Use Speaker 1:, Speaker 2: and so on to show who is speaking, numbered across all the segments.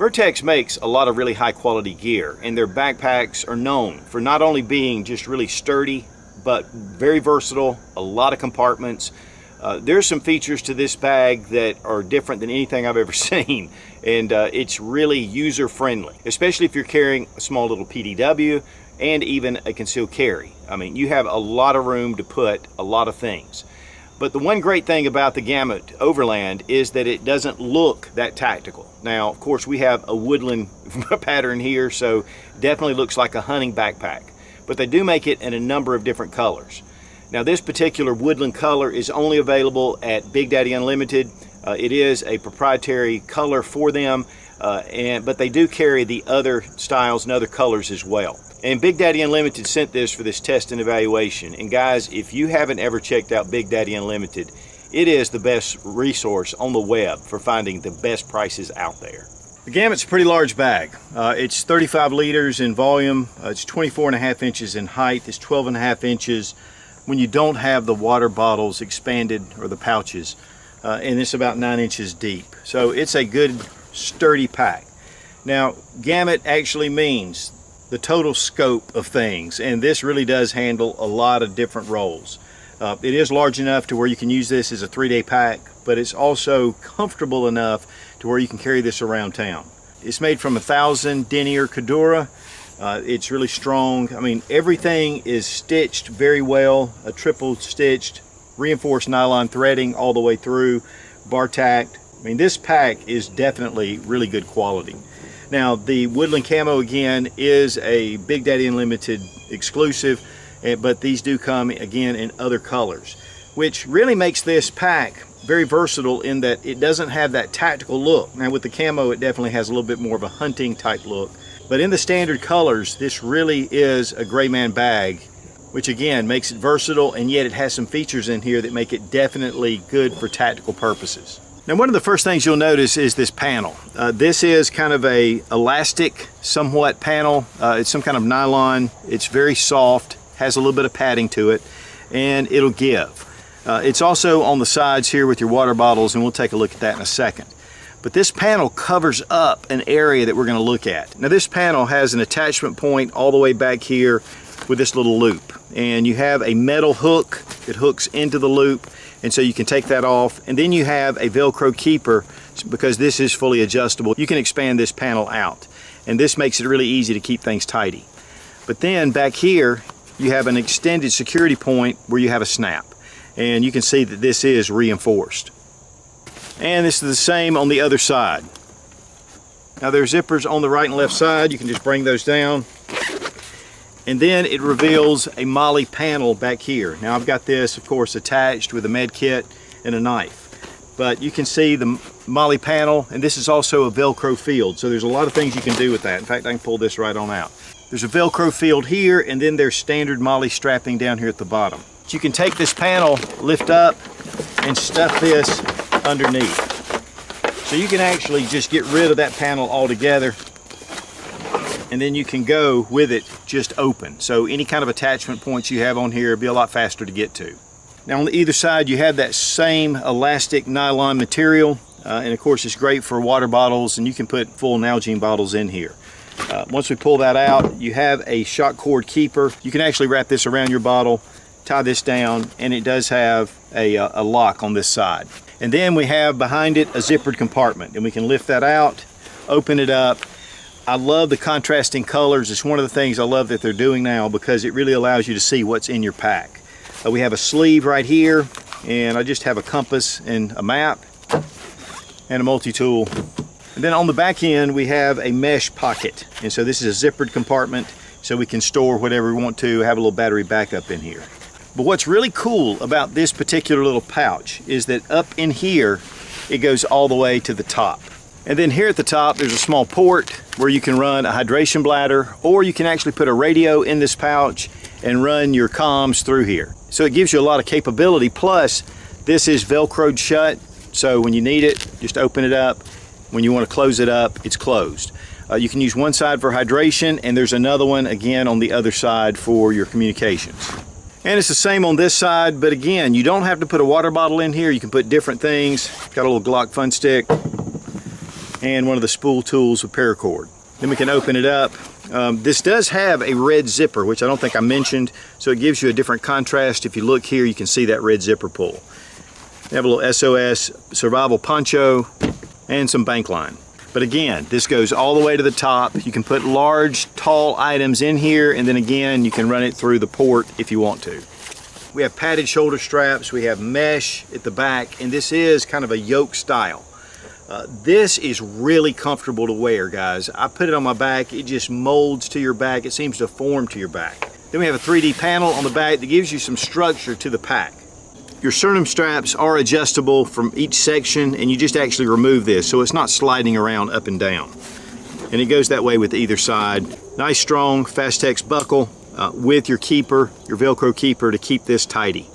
Speaker 1: Vertx makes a lot of really high quality gear, and their backpacks are known for not only being just really sturdy, but very versatile, a lot of compartments. There's some features to this bag that are different than anything I've ever seen, and it's really user friendly, especially if you're carrying a small little PDW and even a concealed carry. I mean, you have a lot of room to put a lot of things. But the one great thing about the Gamut Overland is that it doesn't look that tactical. Now, of course, we have a woodland pattern here, so definitely looks like a hunting backpack. But they do make it in a number of different colors. Now, this particular woodland color is only available at Big Daddy Unlimited. It is a proprietary color for them, but they do carry the other styles and other colors as well. And Big Daddy Unlimited sent this for this test and evaluation. And guys, if you haven't ever checked out Big Daddy Unlimited, it is the best resource on the web for finding the best prices out there. The Gamut's a pretty large bag. It's 35 liters in volume. It's 24.5 inches in height. It's 12.5 inches when you don't have the water bottles expanded or the pouches. And it's about 9 inches deep. So it's a good sturdy pack. Now, Gamut actually means the total scope of things, and this really does handle a lot of different roles. It is large enough to where you can use this as a 3-day pack, but it's also comfortable enough to where you can carry this around town. It's made from 1,000 denier Cordura. It's really strong. I mean, everything is stitched very well, a triple stitched, reinforced nylon threading all the way through, bar tacked. I mean, this pack is definitely really good quality. Now, the Woodland Camo, again, is a Big Daddy Unlimited exclusive, but these do come, again, in other colors, which really makes this pack very versatile in that it doesn't have that tactical look. Now, with the camo, it definitely has a little bit more of a hunting type look. But in the standard colors, this really is a gray man bag, which, again, makes it versatile, and yet it has some features in here that make it definitely good for tactical purposes. Now, one of the first things you'll notice is this panel. This is kind of a elastic, somewhat panel. It's some kind of nylon. It's very soft, has a little bit of padding to it, and it'll give. It's also on the sides here with your water bottles, and we'll take a look at that in a second. But this panel covers up an area that we're going to look at. Now, this panel has an attachment point all the way back here with this little loop, and you have a metal hook that hooks into the loop, and so you can take that off, and then you have a Velcro keeper. Because this is fully adjustable, you can expand this panel out, and this makes it really easy to keep things tidy. But then back here you have an extended security point where you have a snap, and you can see that this is reinforced. And this is the same on the other side. Now, there's zippers on the right and left side. You can just bring those down, and then it reveals a MOLLE panel back here. Now, I've got this, of course, attached with a med kit and a knife, but you can see the MOLLE panel, and this is also a Velcro field, so there's a lot of things you can do with that. In fact, I can pull this right on out. There's a Velcro field here, and then there's standard MOLLE strapping down here at the bottom. So you can take this panel, lift up, and stuff this underneath. So you can actually just get rid of that panel altogether, and then you can go with it just open. So any kind of attachment points you have on here will be a lot faster to get to. Now, on the either side, you have that same elastic nylon material, and of course it's great for water bottles, and you can put full Nalgene bottles in here. Once we pull that out, you have a shock cord keeper. You can actually wrap this around your bottle, tie this down, and it does have a lock on this side. And then we have behind it a zippered compartment, and we can lift that out, open it up. I love the contrasting colors. It's one of the things I love that they're doing now, because it really allows you to see what's in your pack. We have a sleeve right here, and I just have a compass and a map and a multi-tool. And then on the back end, we have a mesh pocket. And so this is a zippered compartment, so we can store whatever we want to, have a little battery backup in here. But what's really cool about this particular little pouch is that up in here, it goes all the way to the top. And then here at the top, there's a small port where you can run a hydration bladder, or you can actually put a radio in this pouch and run your comms through here. So it gives you a lot of capability. Plus, this is Velcroed shut, so when you need it, just open it up. When you want to close it up, it's closed. You can use one side for hydration, and there's another one again on the other side for your communications. And it's the same on this side, but again, you don't have to put a water bottle in here. You can put different things. Got a little Glock fun stick. and one of the spool tools with paracord. Then we can open it up. This does have a red zipper, which I don't think I mentioned, so it gives you a different contrast. If you look here, you can see that red zipper pull. We have a little SOS survival poncho and some bank line. But again, this goes all the way to the top. You can put large, tall items in here, and then again, you can run it through the port if you want to. We have padded shoulder straps, we have mesh at the back, and this is kind of a yoke style. This is really comfortable to wear, guys. I put it on my back, it just molds to your back, it seems to form to your back. Then we have a 3D panel on the back that gives you some structure to the pack. Your sternum straps are adjustable from each section, and you just actually remove this, so it's not sliding around up and down. And it goes that way with either side. Nice strong Vertx buckle with your keeper, your Velcro keeper, to keep this tidy.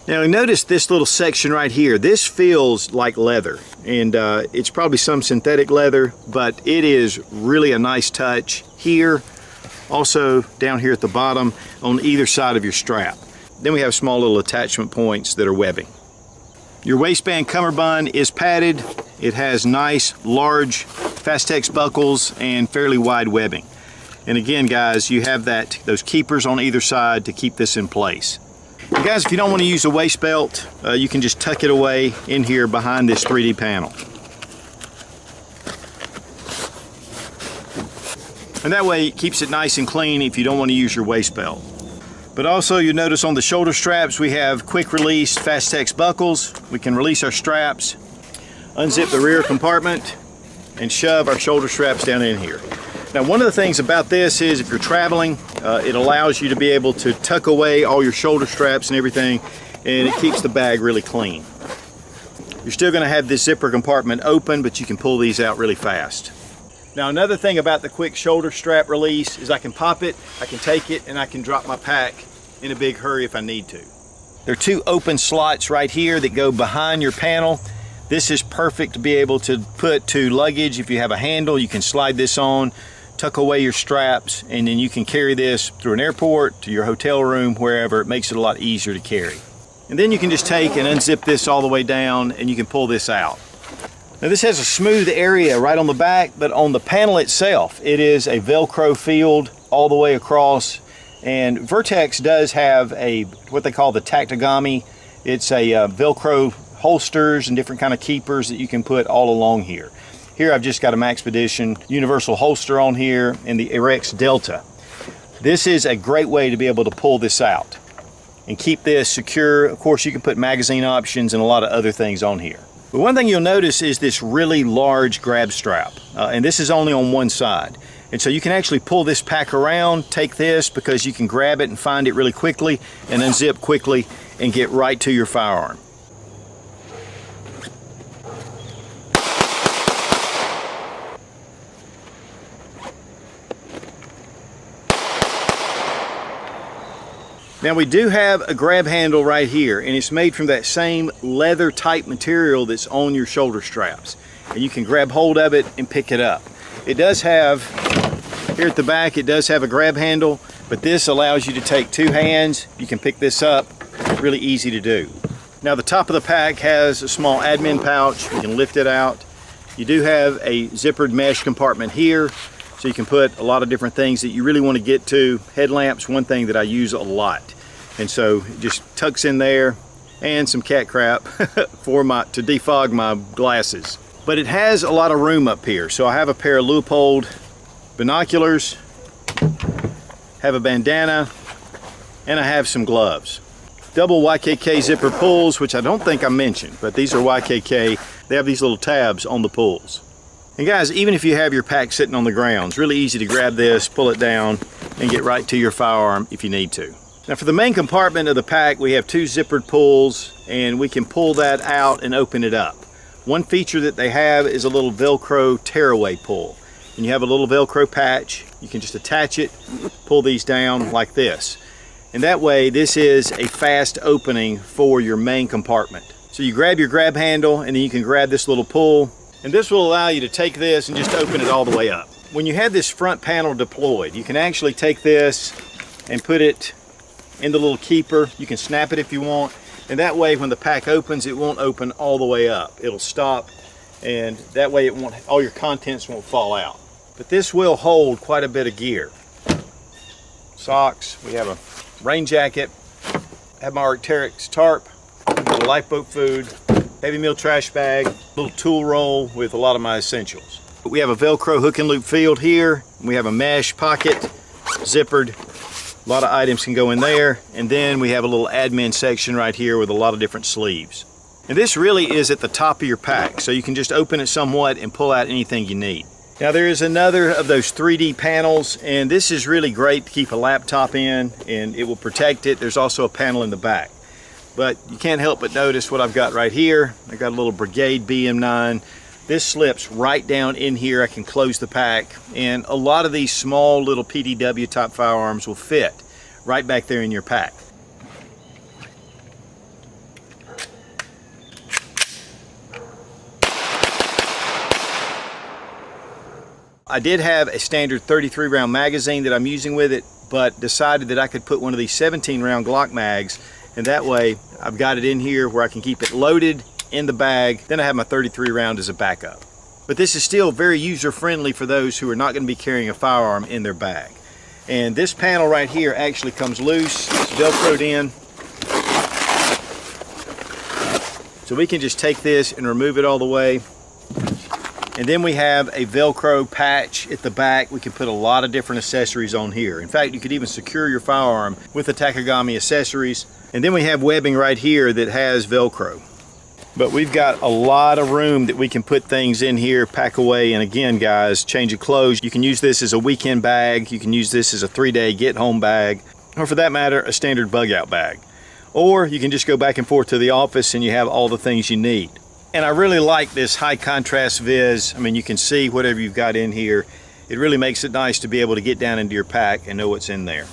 Speaker 1: Now notice this little section right here. This feels like leather, and it's probably some synthetic leather, but it is really a nice touch here. Also down here at the bottom on either side of your strap. Then we have small little attachment points that are webbing. Your waistband cummerbund is padded. It has nice, large Vertx buckles and fairly wide webbing. And again, guys, you have those keepers on either side to keep this in place. And guys, if you don't want to use a waist belt, you can just tuck it away in here behind this 3D panel. And that way it keeps it nice and clean if you don't want to use your waist belt. But also, you notice on the shoulder straps we have quick release Vertx buckles. We can release our straps, unzip the rear compartment, and shove our shoulder straps down in here. Now, one of the things about this is if you're traveling, it allows you to be able to tuck away all your shoulder straps and everything, and it keeps the bag really clean. You're still going to have this zipper compartment open, but you can pull these out really fast. Now, another thing about the quick shoulder strap release is I can pop it, I can take it, and I can drop my pack in a big hurry if I need to. There are two open slots right here that go behind your panel. This is perfect to be able to put to luggage. If you have a handle, you can slide this on, tuck away your straps, and then you can carry this through an airport, to your hotel room, wherever. It makes it a lot easier to carry. And then you can just take and unzip this all the way down, and you can pull this out. Now, this has a smooth area right on the back, but on the panel itself, it is a Velcro field all the way across. And Vertx does have what they call the tactigami. It's a Velcro holsters and different kind of keepers that you can put all along here. Here I've just got a Maxpedition universal holster on here and the Erex Delta. This is a great way to be able to pull this out and keep this secure. Of course, you can put magazine options and a lot of other things on here. But one thing you'll notice is this really large grab strap, and this is only on one side. And so you can actually pull this pack around, take this, because you can grab it and find it really quickly and unzip quickly and get right to your firearm. Now, we do have a grab handle right here, and it's made from that same leather type material that's on your shoulder straps. And you can grab hold of it and pick it up. It does have, here at the back, it does have a grab handle, but this allows you to take two hands. You can pick this up, really easy to do. Now, the top of the pack has a small admin pouch. You can lift it out. You do have a zippered mesh compartment here, so you can put a lot of different things that you really want to get to. Headlamps, one thing that I use a lot. And so it just tucks in there, and some cat crap to defog my glasses. But it has a lot of room up here. So I have a pair of Leupold binoculars, have a bandana, and I have some gloves. Double YKK zipper pulls, which I don't think I mentioned, but these are YKK. They have these little tabs on the pulls. And guys, even if you have your pack sitting on the ground, it's really easy to grab this, pull it down, and get right to your firearm if you need to. Now, for the main compartment of the pack, we have two zippered pulls, and we can pull that out and open it up. One feature that they have is a little Velcro tearaway pull. And you have a little Velcro patch. You can just attach it, pull these down like this. And that way, this is a fast opening for your main compartment. So you grab your grab handle, and then you can grab this little pull. And this will allow you to take this and just open it all the way up. When you have this front panel deployed, you can actually take this and put it in the little keeper. You can snap it if you want, and that way when the pack opens, it won't open all the way up. It'll stop and that way all your contents won't fall out. But this will hold quite a bit of gear. Socks, we have a rain jacket, have my Vertx tarp, a lifeboat food, heavy meal trash bag, little tool roll with a lot of my essentials. We have a Velcro hook and loop field here. We have a mesh pocket, zippered. A lot of items can go in there. And then we have a little admin section right here with a lot of different sleeves. And this really is at the top of your pack, so you can just open it somewhat and pull out anything you need. Now there is another of those 3D panels, and this is really great to keep a laptop in, and it will protect it. There's also a panel in the back. But you can't help but notice what I've got right here. I've got a little Brigade BM9. This slips right down in here. I can close the pack, and a lot of these small little PDW type firearms will fit right back there in your pack. I did have a standard 33 round magazine that I'm using with it, but decided that I could put one of these 17 round Glock mags, and that way I've got it in here where I can keep it loaded in the bag. Then I have my 33 round as a backup. But this is still very user friendly for those who are not going to be carrying a firearm in their bag. And this panel right here actually comes loose, it's Velcroed in. So we can just take this and remove it all the way. And then we have a Velcro patch at the back. We can put a lot of different accessories on here. In fact, you could even secure your firearm with the Takagami accessories. And then we have webbing right here that has Velcro. But we've got a lot of room that we can put things in here, pack away, and again, guys, change of clothes. You can use this as a weekend bag. You can use this as a 3-day get-home bag, or for that matter, a standard bug-out bag. Or you can just go back and forth to the office and you have all the things you need. And I really like this high contrast vis. I mean, you can see whatever you've got in here. It really makes it nice to be able to get down into your pack and know what's in there.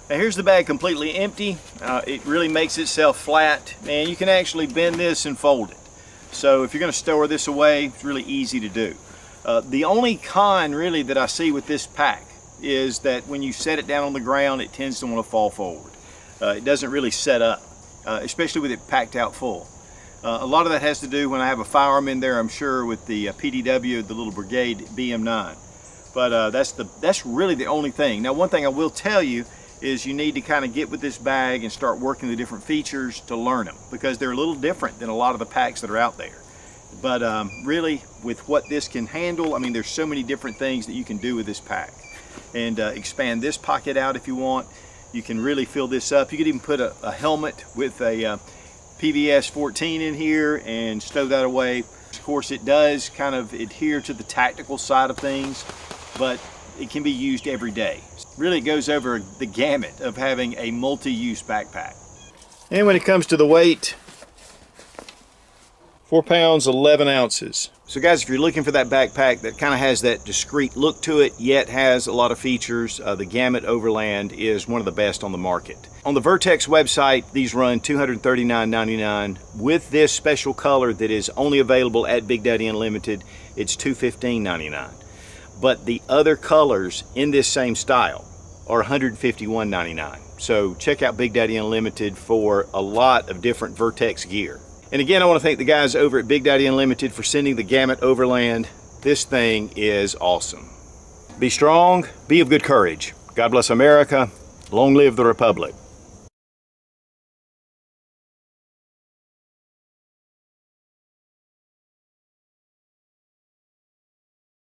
Speaker 1: Now here's the bag completely empty. It really makes itself flat, and you can actually bend this and fold it. So if you're going to store this away, it's really easy to do. The only con really that I see with this pack is that when you set it down on the ground, it tends to want to fall forward. It doesn't really set up, especially with it packed out full. A lot of that has to do when I have a firearm in there, I'm sure, with the PDW, the little Brigade BM9. But that's really the only thing. Now, one thing I will tell you is you need to kind of get with this bag and start working the different features to learn them, because they're a little different than a lot of the packs that are out there. But really, with what this can handle, I mean, there's so many different things that you can do with this pack. And expand this pocket out if you want. You can really fill this up. You could even put a helmet with a PVS 14 in here and stow that away. Of course, it does kind of adhere to the tactical side of things, but it can be used every day. Really, it goes over the gamut of having a multi-use backpack. And when it comes to the weight, 4 pounds, 11 ounces. So guys, if you're looking for that backpack that kind of has that discreet look to it, yet has a lot of features, the Gamut Overland is one of the best on the market. On the Vertx website, these run $239.99. With this special color that is only available at Big Daddy Unlimited, it's $215.99. But the other colors in this same style are $151.99. So check out Big Daddy Unlimited for a lot of different Vertx gear. And again, I want to thank the guys over at Big Daddy Unlimited for sending the Gamut Overland. This thing is awesome. Be strong, be of good courage. God bless America. Long live the Republic.